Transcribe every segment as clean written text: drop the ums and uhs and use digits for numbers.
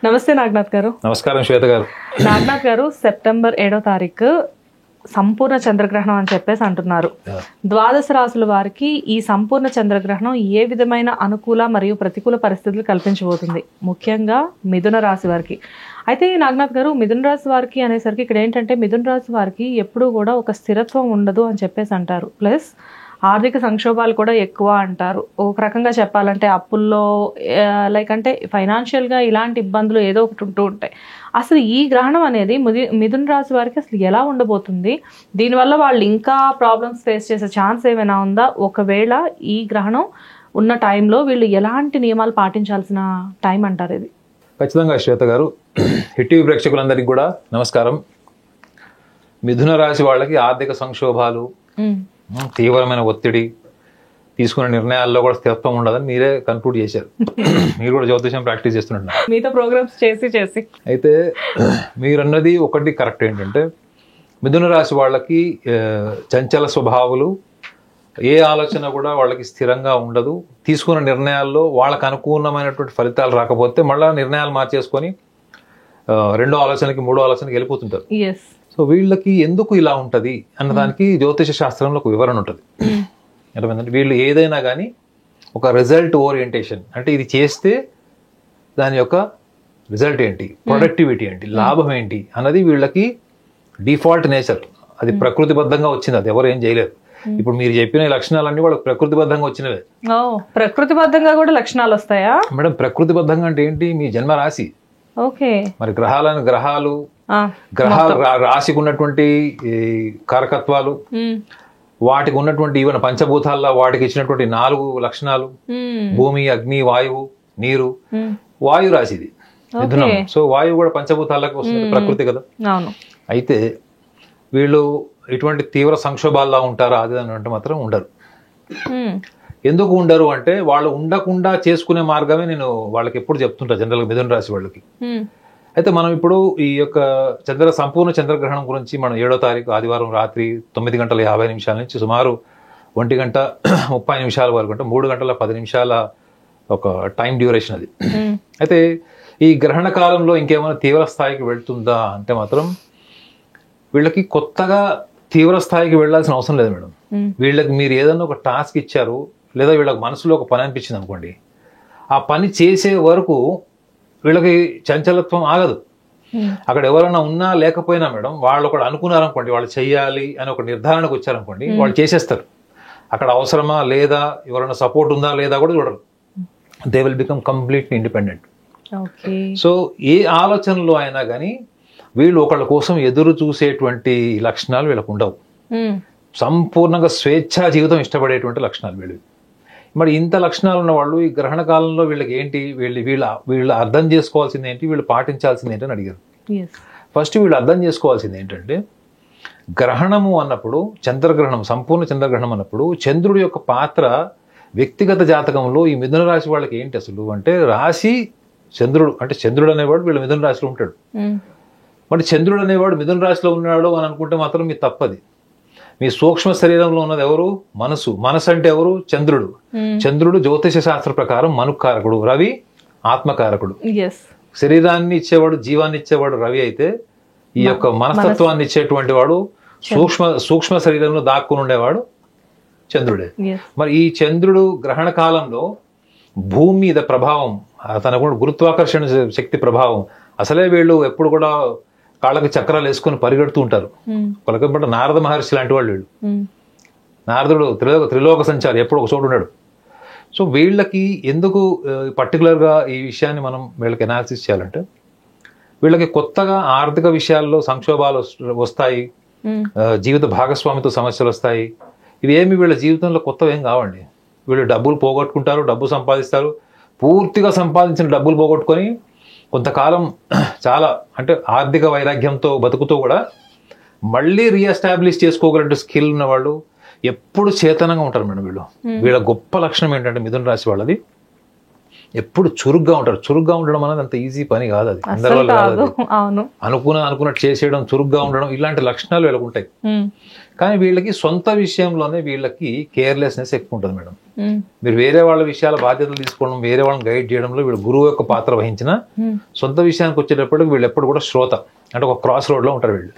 నమస్తే నాగనాథ్ గారు. నమస్కారం శ్వేత గారు. నాగనాథ్ గారు, సెప్టెంబర్ 7వ తారీఖు సంపూర్ణ చంద్రగ్రహణం అని చెప్పేసి అంటున్నారు. ద్వాదశ రాశుల వారికి ఈ సంపూర్ణ చంద్రగ్రహణం ఏ విధమైన అనుకూల మరియు ప్రతికూల పరిస్థితులు కల్పించబోతుంది, ముఖ్యంగా మిథున రాశి వారికి? అయితే నాగనాథ్ గారు, మిథున రాశి వారికి అనేసరికి ఇక్కడ ఏంటంటే మిథున రాశి వారికి ఎప్పుడూ కూడా ఒక స్థిరత్వం ఉండదు అని చెప్పేసి అంటారు. ప్లస్ ఆర్థిక సంక్షోభాలు కూడా ఎక్కువ అంటారు. ఒక రకంగా చెప్పాలంటే అప్పుల్లో లైక్ అంటే ఫైనాన్షియల్గా ఇలాంటి ఇబ్బందులు ఏదో ఒకటి ఉంటూ ఉంటాయి. అసలు ఈ గ్రహణం అనేది మిథున రాశి వారికి అసలు ఎలా ఉండబోతుంది? దీనివల్ల వాళ్ళు ఇంకా ప్రాబ్లమ్స్ ఫేస్ చేసే ఛాన్స్ ఏమైనా ఉందా? ఒకవేళ ఈ గ్రహణం ఉన్న టైంలో వీళ్ళు ఎలాంటి నియమాలు పాటించాల్సిన టైం అంటారు ఇది? ఖచ్చితంగా శ్వేత గారు. హిట్ ప్రేక్షకులందరికీ కూడా నమస్కారం. మిథున రాశి వాళ్ళకి ఆర్థిక సంక్షోభాలు, తీవ్రమైన ఒత్తిడి, తీసుకునే నిర్ణయాల్లో కూడా స్థిరత్వం ఉండదని మీరే కన్క్లూడ్ చేశారు. మీరు కూడా జ్యోతిషం ప్రాక్టీస్ చేస్తున్నారు మీతో ప్రోగ్రామ్స్ చేసి. అయితే మీరన్నది ఒకటి కరెక్ట్. ఏంటంటే మిథున రాశి వాళ్ళకి చంచల స్వభావాలు, ఏ ఆలోచన కూడా వాళ్ళకి స్థిరంగా ఉండదు. తీసుకున్న నిర్ణయాల్లో వాళ్ళకు అనుకూలమైనటువంటి ఫలితాలు రాకపోతే మళ్ళీ నిర్ణయాలు మార్చేసుకొని రెండో ఆలోచనకి మూడో ఆలోచనకి వెళ్ళిపోతుంటారు. సో వీళ్ళకి ఎందుకు ఇలా ఉంటుంది అన్నదానికి జ్యోతిష శాస్త్రంలో ఒక వివరణ ఉంటుంది. అంటే వీళ్ళు ఏదైనా కానీ ఒక రిజల్ట్ ఓరియంటేషన్, అంటే ఇది చేస్తే దాని యొక్క రిజల్ట్ ఏంటి, ప్రొడక్టివిటీ ఏంటి, లాభం ఏంటి అన్నది వీళ్ళకి డిఫాల్ట్ నేచర్. అది ప్రకృతిబద్ధంగా వచ్చింది, అది ఎవరు ఏం చేయలేరు. ఇప్పుడు మీరు చెప్పిన లక్షణాలన్నీ వాళ్ళకి ప్రకృతిబద్ధంగా వచ్చినవే. ప్రకృతిబద్ధంగా కూడా లక్షణాలు వస్తాయా మేడం? ప్రకృతిబద్ధంగా అంటే ఏంటి? మీ జన్మ రాశి. మరి గ్రహాలు రాశికి ఉన్నటువంటి కారకత్వాలు, వాటికి ఉన్నటువంటి ఈవెన్ పంచభూతాల్లో వాటికి ఇచ్చినటువంటి 4 లక్షణాలు, భూమి, అగ్ని, వాయువు, నీరు. వాయు రాశిది మిథునం. సో వాయువు కూడా పంచభూతాలకు వస్తుంది, ప్రకృతి కదా. అయితే వీళ్ళు ఇటువంటి తీవ్ర సంక్షోభాల్లో ఉంటారా అది అని అంటే మాత్రం ఉండరు. ఎందుకు ఉండరు అంటే వాళ్ళు ఉండకుండా చేసుకునే మార్గమే నేను వాళ్ళకి ఎప్పుడు చెప్తుంటా జనరల్గా మిథున రాశి వాళ్ళకి. అయితే మనం ఇప్పుడు ఈ యొక్క సంపూర్ణ చంద్రగ్రహణం గురించి మనం 7వ తారీఖు ఆదివారం రాత్రి 9:50 నుంచి సుమారు 1:30 వరకు, అంటే 3 గంటల 10 నిమిషాల ఒక టైం డ్యూరేషన్ అది. అయితే ఈ గ్రహణ కాలంలో ఇంకేమైనా తీవ్ర స్థాయికి వెళ్తుందా అంటే మాత్రం వీళ్ళకి కొత్తగా తీవ్ర స్థాయికి వెళ్లాల్సిన అవసరం లేదు మేడం. వీళ్ళకి మీరు ఏదన్నా ఒక టాస్క్ ఇచ్చారు, లేదా వీళ్ళకి మనసులో ఒక పని అనిపించింది అనుకోండి, ఆ పని చేసే వరకు వీళ్ళకి చంచలత్వం ఆగదు. అక్కడ ఎవరైనా ఉన్నా లేకపోయినా మేడం, వాళ్ళు ఒకటి అనుకున్నారనుకోండి, వాళ్ళు చెయ్యాలి అని ఒక నిర్ధారణకు వచ్చారనుకోండి, వాళ్ళు చేసేస్తారు. అక్కడ అవసరమా లేదా, ఎవరైనా సపోర్ట్ ఉందా లేదా కూడా చూడరు. They will become completely independent. So ఏ ఆలోచనలో అయినా కానీ వీళ్ళు ఒకళ్ళ కోసం ఎదురు చూసేటువంటి లక్షణాలు వీళ్ళకు ఉండవు. సంపూర్ణంగా స్వేచ్ఛా జీవితం ఇష్టపడేటువంటి లక్షణాలు వీళ్ళు. మరి ఇంత లక్షణాలు ఉన్న వాళ్ళు ఈ గ్రహణ కాలంలో వీళ్ళకి ఏంటి, వీళ్ళు అర్థం చేసుకోవాల్సింది ఏంటి, వీళ్ళు పాటించాల్సింది ఏంటి అని అడిగారు. ఫస్ట్ వీళ్ళు అర్థం చేసుకోవాల్సింది ఏంటంటే, గ్రహణము అన్నప్పుడు, చంద్రగ్రహణం, సంపూర్ణ చంద్రగ్రహణం అన్నప్పుడు చంద్రుడి యొక్క పాత్ర వ్యక్తిగత జాతకంలో ఈ మిథున రాశి వాళ్ళకి ఏంటి అసలు అంటే, రాశి చంద్రుడు, అంటే చంద్రుడు అనేవాడు వీళ్ళ మిథున రాశిలో ఉంటాడు. మరి చంద్రుడు అనేవాడు మిథున రాశిలో ఉన్నాడు అని అనుకుంటే మాత్రం మీ తప్పది. మీ సూక్ష్మ శరీరంలో ఉన్నది ఎవరు? మనసు. మనసు అంటే ఎవరు? చంద్రుడు. చంద్రుడు జ్యోతిష శాస్త్ర ప్రకారం మనుకారకుడు, రవి ఆత్మకారకుడు. శరీరాన్ని ఇచ్చేవాడు, జీవాన్ని ఇచ్చేవాడు రవి అయితే, ఈ యొక్క మనస్తత్వాన్ని ఇచ్చేటువంటి వాడు, సూక్ష్మ శరీరంలో దాక్కుని ఉండేవాడు చంద్రుడే. మరి ఈ చంద్రుడు గ్రహణ కాలంలో భూమి మీద ప్రభావం, తనకు గురుత్వాకర్షణ శక్తి ప్రభావం. అసలే వీళ్ళు ఎప్పుడు కూడా కాళ్ళకి చక్రాలు వేసుకుని పరిగెడుతూ ఉంటారు. కొలకపట్ట నారద మహర్షి లాంటి వాళ్ళు వీళ్ళు. నారదుడు త్రిలోక సంచారి, ఎప్పుడు ఒక చోటు ఉన్నాడు. సో వీళ్ళకి ఎందుకు పర్టికులర్గా ఈ విషయాన్ని మనం వీళ్ళకి అనాలిసిస్ చేయాలంటే, వీళ్ళకి కొత్తగా ఆర్థిక విషయాల్లో సంక్షోభాలు వస్తాయి, జీవిత భాగస్వామితో సమస్యలు వస్తాయి. ఇవేమి వీళ్ళ జీవితంలో కొత్తవి ఏం కావండి. వీళ్ళు డబ్బులు పోగొట్టుకుంటారు, డబ్బు సంపాదిస్తారు, పూర్తిగా సంపాదించిన డబ్బులు పోగొట్టుకొని కొంతకాలం చాలా అంటే ఆర్థిక వైరాగ్యంతో బతుకుతూ కూడా మళ్ళీ రీఎస్టాబ్లిష్ చేసుకోగలంటే స్కిల్ ఉన్న వాళ్ళు ఎప్పుడు చేతనంగా ఉంటారు మేడం. వీళ్ళ గొప్ప లక్షణం ఏంటంటే మిథున రాశి వాళ్ళది ఎప్పుడు చురుగ్గా ఉంటారు. చురుగ్గా ఉండడం అనేది అంత ఈజీ పని కాదు, అది అందరి వల్ల కాదు. అనుకున్నట్టు చేసేయడం, చురుగ్గా ఉండడం, ఇలాంటి లక్షణాలు వీళ్ళకి ఉంటాయి. కానీ వీళ్ళకి సొంత విషయంలోనే వీళ్ళకి కేర్లెస్నెస్ ఎక్కువ ఉంటుంది మేడం. మీరు వేరే వాళ్ళ విషయాల బాధ్యతలు తీసుకోవడం, వేరే వాళ్ళని గైడ్ చేయడంలో వీళ్ళు గురువు యొక్క పాత్ర వహించిన, సొంత విషయానికి వచ్చేటప్పటికి వీళ్ళు ఎప్పుడు కూడా శ్రోత, అంటే ఒక క్రాస్ రోడ్ లో ఉంటారు వీళ్ళు.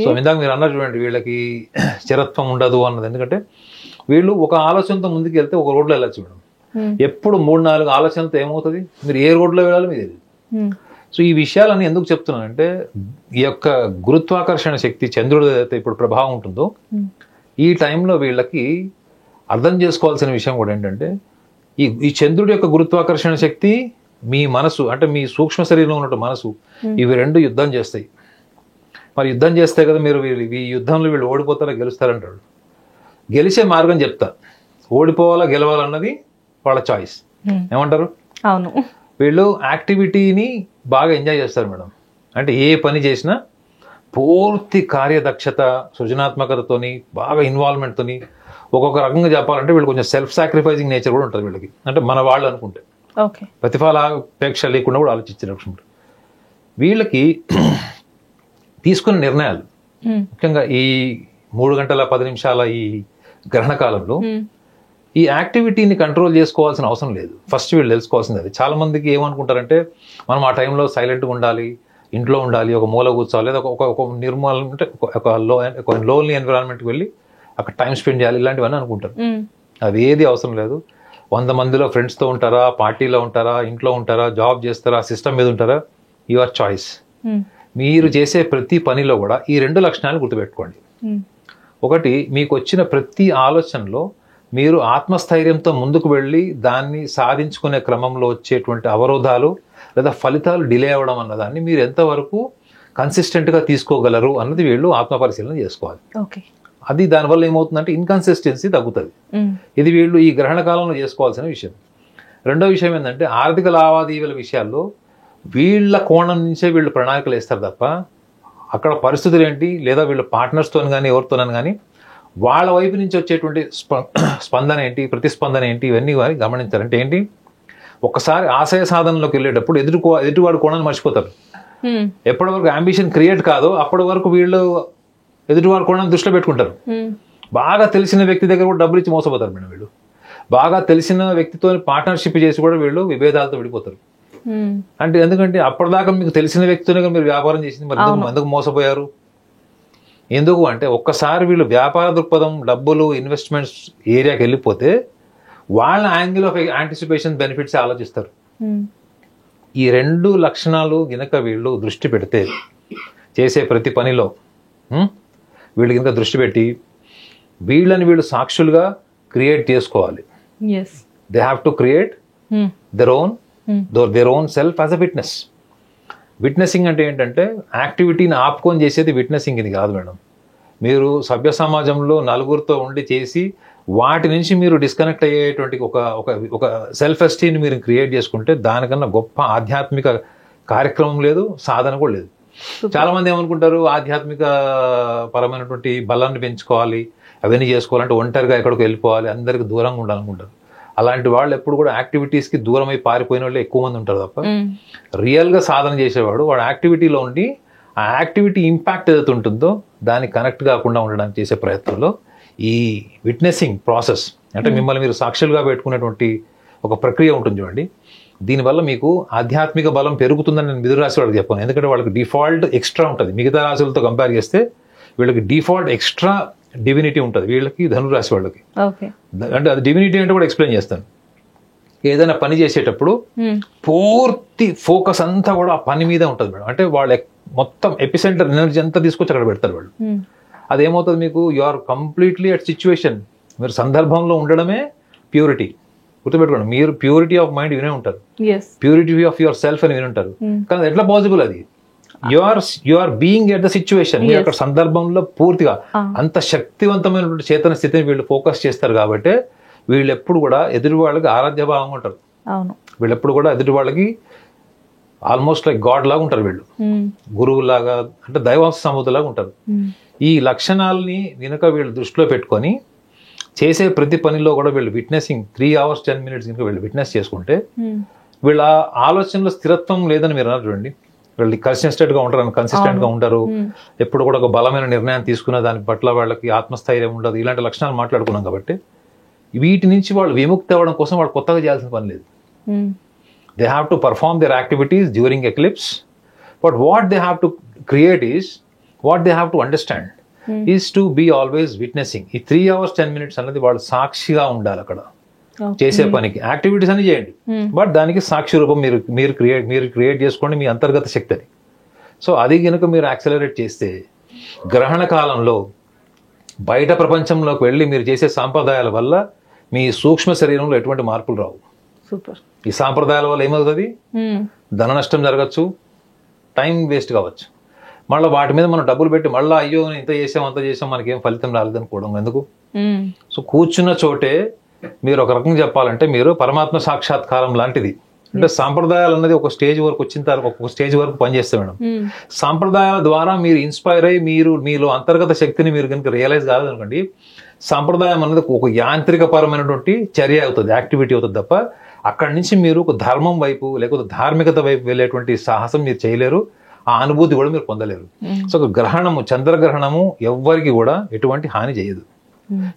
సో ఇందాక మీరు అన్నారు చూడండి, వీళ్ళకి స్థిరత్వం ఉండదు అన్నది. ఎందుకంటే వీళ్ళు ఒక ఆలోచనతో ముందుకు వెళ్తే ఒక రోడ్లో వెళ్ళచ్చు మేడం. ఎప్పుడు 3-4 ఆలోచనలతో ఏమవుతుంది, మీరు ఏ రోడ్లో వెళ్ళాలో మీరు తెలియదు. సో ఈ విషయాలన్నీ ఎందుకు చెప్తున్నానంటే, ఈ యొక్క గురుత్వాకర్షణ శక్తి చంద్రుడు ఏదైతే ఇప్పుడు ప్రభావం ఉంటుందో, ఈ టైంలో వీళ్ళకి అర్థం చేసుకోవాల్సిన విషయం కూడా ఏంటంటే, ఈ చంద్రుడి యొక్క గురుత్వాకర్షణ శక్తి, మీ మనసు అంటే మీ సూక్ష్మ శరీరంలో ఉన్నట్టు మనసు, ఇవి రెండు యుద్ధం చేస్తాయి. మరి యుద్ధం చేస్తే కదా మీరు ఈ యుద్ధంలో వీళ్ళు ఓడిపోతారా గెలుస్తారంటాడు. గెలిచే మార్గం చెప్తా, ఓడిపోవాలా గెలవాలన్నది వాళ్ళ చాయిస్. ఏమంటారు? అవును. వీళ్ళు యాక్టివిటీని బాగా ఎంజాయ్ చేస్తారు మేడం. అంటే ఏ పని చేసినా పూర్తి కార్యదక్షత, సృజనాత్మకతతోని, బాగా ఇన్వాల్వ్మెంట్తోని, ఒక్కొక్క రకంగా చెప్పాలంటే వీళ్ళు కొంచెం సెల్ఫ్ సాక్రిఫైజింగ్ నేచర్ కూడా ఉంటుంది వీళ్ళకి. అంటే మన వాళ్ళు అనుకుంటే ప్రతిఫలాపేక్ష లేకుండా కూడా ఆలోచించినప్పుడు వీళ్ళకి తీసుకున్న నిర్ణయాలు, ముఖ్యంగా ఈ 3 గంటల 10 నిమిషాల ఈ గ్రహణ కాలంలో ఈ యాక్టివిటీని కంట్రోల్ చేసుకోవాల్సిన అవసరం లేదు. ఫస్ట్ వీళ్ళు తెలుసుకోవాల్సింది అది. చాలా మందికి ఏమనుకుంటారంటే, మనం ఆ టైంలో సైలెంట్గా ఉండాలి, ఇంట్లో ఉండాలి, ఒక మూల కూర్చోవాలి, లేదా ఒక నిర్మూల అంటే ఒక లోన్లీ ఎన్విరాన్మెంట్కి వెళ్ళి అక్కడ టైం స్పెండ్ చేయాలి, ఇలాంటివన్నీ అనుకుంటారు. అవి ఏది అవసరం లేదు. 100 మందిలో ఫ్రెండ్స్తో ఉంటారా, పార్టీలో ఉంటారా, ఇంట్లో ఉంటారా, జాబ్ చేస్తారా, సిస్టమ్ మీద ఉంటారా, యువర్ చాయిస్. మీరు చేసే ప్రతి పనిలో కూడా ఈ 2 లక్షణాలు గుర్తుపెట్టుకోండి. ఒకటి, మీకు వచ్చిన ప్రతి ఆలోచనలో మీరు ఆత్మస్థైర్యంతో ముందుకు వెళ్ళి దాన్ని సాధించుకునే క్రమంలో వచ్చేటువంటి అవరోధాలు లేదా ఫలితాలు డిలే అవ్వడం అన్నదాన్ని మీరు ఎంతవరకు కన్సిస్టెంట్గా తీసుకోగలరు అన్నది వీళ్ళు ఆత్మపరిశీలన చేసుకోవాలి. అది దానివల్ల ఏమవుతుందంటే ఇన్కన్సిస్టెన్సీ తగ్గుతుంది. ఇది వీళ్ళు ఈ గ్రహణ కాలంలో చేసుకోవాల్సిన విషయం. రెండో విషయం ఏంటంటే, ఆర్థిక లావాదేవీల విషయాల్లో వీళ్ళ కోణం నుంచే వీళ్ళు ప్రణాళికలు వేస్తారు తప్ప, అక్కడ పరిస్థితులు ఏంటి, లేదా వీళ్ళ పార్ట్నర్స్తో కానీ ఎవరితోనని కానీ వాళ్ళ వైపు నుంచి వచ్చేటువంటి స్పందన ఏంటి, ప్రతిస్పందన ఏంటి, ఇవన్నీ వారి గమనించాలంటే ఏంటి, ఒక్కసారి ఆశయ సాధనలోకి వెళ్ళేటప్పుడు ఎదుటివాడు కోణాన్ని మర్చిపోతారు. ఎప్పటి వరకు అంబిషన్ క్రియేట్ కాదో అప్పటి వరకు వీళ్ళు ఎదుటివాడి కోణాన్ని దృష్టిలో పెట్టుకుంటారు. బాగా తెలిసిన వ్యక్తి దగ్గర కూడా డబ్బులు ఇచ్చి మోసపోతారు మేడం వీళ్ళు. బాగా తెలిసిన వ్యక్తితో పార్ట్నర్షిప్ చేసి కూడా వీళ్ళు విభేదాలతో విడిపోతారు. అంటే ఎందుకంటే అప్పటిదాకా మీకు తెలిసిన వ్యక్తితోనే మీరు వ్యాపారం చేసింది, మరి ఎందుకు మోసపోయారు? ఎందుకు అంటే, ఒక్కసారి వీళ్ళు వ్యాపార దృక్పథం, డబ్బులు, ఇన్వెస్ట్మెంట్స్ ఏరియాకి వెళ్ళిపోతే వాళ్ళ యాంగిల్ ఆఫ్ యాంటిసిపేషన్ బెనిఫిట్స్ ఆలోచిస్తారు. ఈ 2 లక్షణాలు గనక వీళ్ళు దృష్టి పెడితే, చేసే ప్రతి పనిలో వీళ్ళు కనుక దృష్టి పెట్టి వీళ్ళని వీళ్ళు సాక్షులుగా క్రియేట్ చేసుకోవాలి. They have to create their own self as a witness. Witnessing అంటే ఏంటంటే, యాక్టివిటీని ఆపుకొని చేసేది విట్నెసింగ్ ఇది కాదు మేడం. మీరు సభ్య సమాజంలో నలుగురితో ఉండి చేసి వాటి నుంచి మీరు డిస్కనెక్ట్ అయ్యేటువంటి ఒక సెల్ఫ్ ఎస్టీని మీరు క్రియేట్ చేసుకుంటే దానికన్నా గొప్ప ఆధ్యాత్మిక కార్యక్రమం లేదు, సాధన కూడా లేదు. చాలా మంది ఏమనుకుంటారు, ఆధ్యాత్మిక పరమైనటువంటి బలాన్ని పెంచుకోవాలి, అవన్నీ చేసుకోవాలంటే ఒంటరిగా ఎక్కడికి వెళ్ళిపోవాలి, అందరికి దూరంగా ఉండాలనుకుంటారు. అలాంటి వాళ్ళు ఎప్పుడు కూడా యాక్టివిటీస్కి దూరం అయి పారిపోయిన వాళ్ళు ఎక్కువ మంది ఉంటారు తప్ప, రియల్గా సాధన చేసేవాడు వాడు యాక్టివిటీలో ఉండి ఆ యాక్టివిటీ ఇంపాక్ట్ ఏదైతే ఉంటుందో దానికి కనెక్ట్ కాకుండా ఉండడానికి చేసే ప్రయత్నంలో ఈ విట్నెసింగ్ ప్రాసెస్, అంటే మిమ్మల్ని మీరు సాక్షులుగా పెట్టుకునేటువంటి ఒక ప్రక్రియ ఉంటుంది చూడండి. దీనివల్ల మీకు ఆధ్యాత్మిక బలం పెరుగుతుందని నేను మిథున రాశి వాళ్ళకి చెప్పాను. ఎందుకంటే వాళ్ళకి డిఫాల్ట్ ఎక్స్ట్రా ఉంటుంది. మిగతా రాశులతో కంపేర్ చేస్తే వీళ్ళకి డిఫాల్ట్ ఎక్స్ట్రా డివినిటీ ఉంటుంది వీళ్ళకి, ధనురాశి వాళ్ళకి. అంటే అది డివినిటీ అంటే కూడా ఎక్స్ప్లెయిన్ చేస్తాను. ఏదైనా పని చేసేటప్పుడు పూర్తి ఫోకస్ అంతా కూడా ఆ పని మీద ఉంటుంది మేడం. అంటే వాళ్ళ మొత్తం ఎపిసెంటర్ ఎనర్జీ అంతా తీసుకొచ్చి అక్కడ పెడతారు వాళ్ళు. అదేమవుతుంది, మీకు you are completely at situation. మీరు సందర్భంలో ఉండడమే ప్యూరిటీ. గుర్తుపెట్టుకోండి, మీరు ప్యూరిటీ ఆఫ్ మైండ్ వినే ఉంటారు, ప్యూరిటీ ఆఫ్ యువర్ సెల్ఫ్ అని విని ఉంటారు. కానీ ఎట్లా పాసిబుల్ అది? You are being at the situation. మీరు అక్కడ సందర్భంలో పూర్తిగా అంత శక్తివంతమైనటువంటి చేతన స్థితిని వీళ్ళు ఫోకస్ చేస్తారు. కాబట్టి వీళ్ళు ఎప్పుడు కూడా ఎదుటి వాళ్ళకి ఆరాధ్య భావంగా ఉంటారు. వీళ్ళు ఎప్పుడు కూడా ఎదుటి వాళ్ళకి ఆల్మోస్ట్ లైక్ గాడ్ లాగా ఉంటారు. వీళ్ళు గురువులాగా, అంటే దైవాంశ సంబూతులాగా ఉంటారు. ఈ లక్షణాలని కనుక వీళ్ళు దృష్టిలో పెట్టుకొని చేసే ప్రతి పనిలో కూడా వీళ్ళు విట్నెసింగ్ 3 hours 10 minutes కనుక వీళ్ళు విట్నెస్ చేసుకుంటే వీళ్ళ ఆలోచనలో స్థిరత్వం లేదని మీరు అన్నారు చూడండి. వీళ్ళు కన్సిస్టెంట్గా ఉంటారు, కన్సిస్టెంట్గా ఉంటారు. ఎప్పుడు కూడా ఒక బలమైన నిర్ణయం తీసుకున్న దాని పట్ల వాళ్ళకి ఆత్మస్థైర్యం ఉండదు. ఇలాంటి లక్షణాలు మాట్లాడుకున్నాం కాబట్టి వీటి నుంచి వాళ్ళు విముక్తి అవ్వడం కోసం వాళ్ళు కొత్తగా చేయాల్సిన పని లేదు. They have to perform their activities during eclipse, but what they have to create is, what they have to understand is to be always witnessing. ఈ 3 hours 10 minutes అనేది వాళ్ళు సాక్షిగా ఉండాలి అక్కడ చేసే పనికి. యాక్టివిటీస్ అని చేయండి, బట్ దానికి సాక్షి రూపం మీరు క్రియేట్ చేసుకోండి మీ అంతర్గత శక్తిని. సో అది కనుక మీరు యాక్సలరేట్ చేస్తే గ్రహణ కాలంలో బయట ప్రపంచంలోకి వెళ్ళి మీరు చేసే సాంప్రదాయాల వల్ల మీ సూక్ష్మ శరీరంలో ఎటువంటి మార్పులు రావు. సూపర్. ఈ సాంప్రదాయాల వల్ల ఏమవుతుంది, ధన నష్టం జరగచ్చు, టైం వేస్ట్ కావచ్చు, మళ్ళీ వాటి మీద మనం డబ్బులు పెట్టి మళ్ళీ అయ్యో ఇంత చేసాం అంత చేసాం మనకేం ఫలితం రాలేదనుకోవడం ఎందుకు. సో కూర్చున్న చోటే మీరు ఒక రకంగా చెప్పాలంటే మీరు పరమాత్మ సాక్షాత్కారం లాంటిది. అంటే సాంప్రదాయాలు అన్నది ఒక స్టేజ్ వరకు వచ్చిన తర్వాత ఒక స్టేజ్ వరకు పనిచేస్తాం మేడం. సాంప్రదాయాల ద్వారా మీరు ఇన్స్పైర్ అయ్యి మీలో అంతర్గత శక్తిని మీరు కనుక రియలైజ్ కాలేదనుకోండి, సాంప్రదాయం అన్నది ఒక యాంత్రికపరమైనటువంటి చర్య అవుతుంది, యాక్టివిటీ అవుతుంది తప్ప అక్కడి నుంచి మీరు ఒక ధర్మం వైపు లేకపోతే ధార్మికత వైపు వెళ్ళేటువంటి సాహసం మీరు చేయలేరు, ఆ అనుభూతి కూడా మీరు పొందలేరు. సో ఒక గ్రహణము, చంద్రగ్రహణము ఎవ్వరికి కూడా ఎటువంటి హాని చేయదు.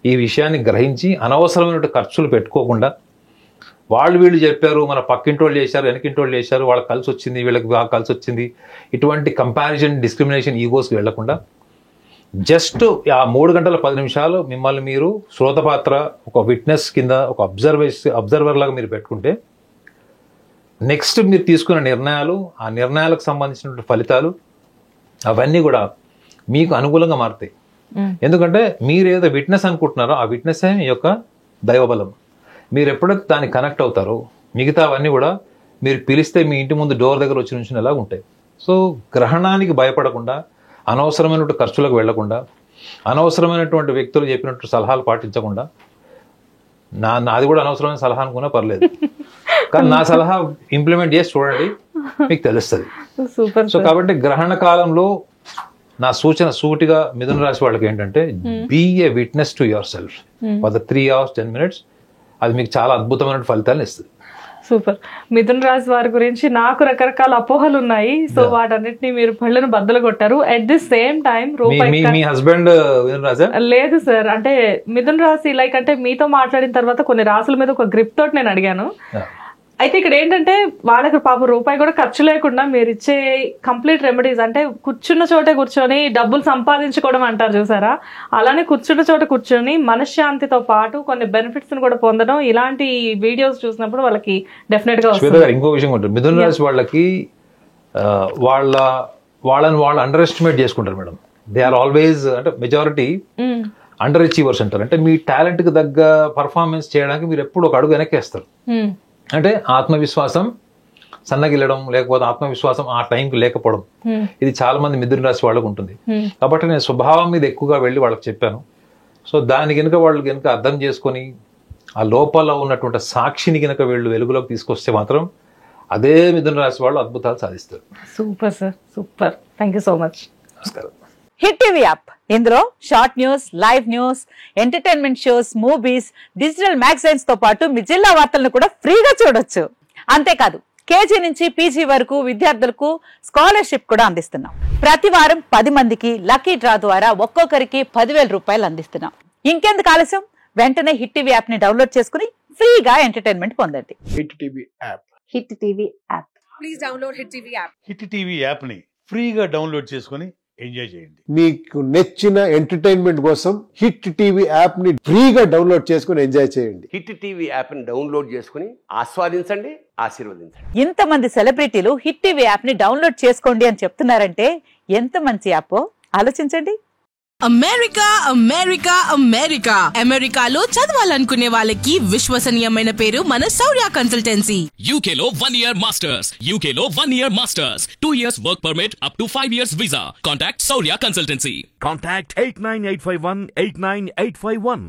ఈ విషయాన్ని గ్రహించి అనవసరమైన ఖర్చులు పెట్టుకోకుండా, వాళ్ళు వీళ్ళు చెప్పారు, మన పక్కింటి వాళ్ళు చేశారు, వెనకింటి వాళ్ళు చేశారు, వాళ్ళకి కలిసి వచ్చింది, వీళ్ళకి బాగా కలిసి వచ్చింది, ఇటువంటి కంపారిజన్, డిస్క్రిమినేషన్, ఈగోస్కి వెళ్లకుండా జస్ట్ ఆ 3 గంటల 10 నిమిషాలు మిమ్మల్ని మీరు శ్రోతపాత్ర, ఒక విట్నెస్ కింద, ఒక అబ్జర్వర్ లాగా మీరు పెట్టుకుంటే నెక్స్ట్ మీరు తీసుకున్న నిర్ణయాలు, ఆ నిర్ణయాలకు సంబంధించిన ఫలితాలు అవన్నీ కూడా మీకు అనుకూలంగా మారుతాయి. ఎందుకంటే మీరు ఏదో విట్నెస్ అనుకుంటున్నారో ఆ విట్నెస్ మీ యొక్క దైవబలం. మీరు ఎప్పుడైతే దానికి కనెక్ట్ అవుతారో మిగతా అవన్నీ కూడా మీరు పిలిస్తే మీ ఇంటి ముందు డోర్ దగ్గర వచ్చి నుంచినలా ఉంటాయి. సో గ్రహణానికి భయపడకుండా, అనవసరమైనటువంటి ఖర్చులకు వెళ్లకుండా, అనవసరమైనటువంటి వ్యక్తులు చెప్పినట్టు సలహాలు పాటించకుండా, నాది కూడా అనవసరమైన సలహా అనుకున్నా పర్లేదు, కానీ నా సలహా ఇంప్లిమెంట్ చేసి చూడండి, మీకు తెలుస్తుంది. సో కాబట్టి గ్రహణ కాలంలో నా సూచన సూటిగా మిథున రాశి వాళ్ళకి ఏంటంటే, be a witness to yourself for the 3 hours 10 minutes. అది మీకు చాలా అద్భుతమైన ఫలితాలను ఇస్తుంది. సూపర్. మిథున రాశి వారి గురించి నాకు రకరకాల అపోహలు ఉన్నాయి, సో వాటన్నిటిని మీరు పళ్ళను బద్దలు కొట్టారు. At the same time me husband మిథున రాశి లేదు సార్, అంటే మిథున రాశి లైక్ అంటే మీతో మాట్లాడిన తర్వాత కొన్ని రాసుల మీద ఒక గ్రిప్ తోటి నేను అడిగాను. అయితే ఇక్కడ ఏంటంటే వాళ్ళకి పాపం రూపాయి కూడా ఖర్చు లేకుండా మీరు ఇచ్చే కంప్లీట్ రెమెడీస్, అంటే కూర్చున్న చోటే కూర్చొని డబ్బులు సంపాదించుకోవడం అంటారు చూసారా, అలానే కూర్చున్న చోట కూర్చొని మనశ్శాంతితో పాటు కొన్ని బెనిఫిట్స్ కూడా పొందడం, ఇలాంటి వీడియోస్ చూసినప్పుడు వాళ్ళకి డెఫినెట్ గా వస్తుంది. ఇంకో విషయం ఉంటుంది, మిథున రాశి వాళ్ళకి వాళ్ళని వాళ్ళు అండర్ ఎస్టిమేట్ చేసుకుంటారు మేడం. దే ఆర్ ఆల్వేస్, అంటే మెజారిటీ అండర్ అచీవర్స్ అంటారు. అంటే మీ టాలెంట్ కి తగ్గ పర్ఫార్మెన్స్ చేయడానికి మీరు ఎప్పుడు ఒక అడుగు వెనక్కేస్తారు. అంటే ఆత్మవిశ్వాసం సన్నగిల్లడం, లేకపోతే ఆత్మవిశ్వాసం ఆ టైంకి లేకపోవడం, ఇది చాలా మంది మిథున రాశి వాళ్ళకు ఉంటుంది. కాబట్టి నేను స్వభావం మీద ఎక్కువగా వెళ్ళి వాళ్ళకి చెప్పాను. సో దాని కనుక వాళ్ళు కనుక అర్థం చేసుకొని ఆ లోపల ఉన్నటువంటి సాక్షిని కనుక వీళ్ళు వెలుగులోకి తీసుకొస్తే మాత్రం అదే మిథున రాశి వాళ్ళు అద్భుతాలు సాధిస్తారు. Super sir, super. Thank you so much. నమస్కారం. హిట్ టీవీ యాప్, ఇందులో short news, live news, entertainment shows, movies, digital magazines తో పాటు మీ జిల్లా వార్తలను కూడా ఫ్రీగా చూడొచ్చు. అంతేకాదు కేజీ నుంచి పీజీ వరకు విద్యార్థులకు స్కాలర్షిప్ కూడా అందిస్తున్నాం. ప్రతి వారం 10 మందికి లక్కీ డ్రా ద్వారా ఒక్కొక్కరికి 10,000 రూపాయలు అందిస్తున్నాం. ఇంకెందుకు ఆలస్యం, వెంటనే హిట్ టీవీ యాప్ ని డౌన్లోడ్ చేసుకుని ఫ్రీగా ఎంటర్టైన్మెంట్ పొందండి. Hit TV app. Hit TV app. Please download hit TV app. Hit TV app ని ఫ్రీగా డౌన్లోడ్ చేసుకుని ఎంజాయ్ చేయండి. మీకు నచ్చిన ఎంటర్టైన్మెంట్ కోసం హిట్ టీవీ యాప్ ని ఫ్రీగా డౌన్లోడ్ చేసుకుని ఎంజాయ్ చేయండి. హిట్ టీవీ యాప్ ని డౌన్లోడ్ చేసుకుని ఆస్వాదించండి, ఆశీర్వదించండి. ఇంతమంది సెలబ్రిటీలు హిట్ టీవీ యాప్ ని డౌన్లోడ్ చేసుకోండి అని చెప్తున్నారంటే ఎంత మంచి యాప్ ఆలోచించండి. అమెరికా అమెరికా అమెరికా అమెరికాలో చదవాలనుకునే వాళ్ళకి విశ్వసనీయమైన పేరు మన శౌర్య కన్సల్టెన్సీ. UK లో 1 year masters, UK లో 1 year masters, 2 years work permit up to 5 years visa. Contact Shaurya Consultancy. Contact 89851 89851.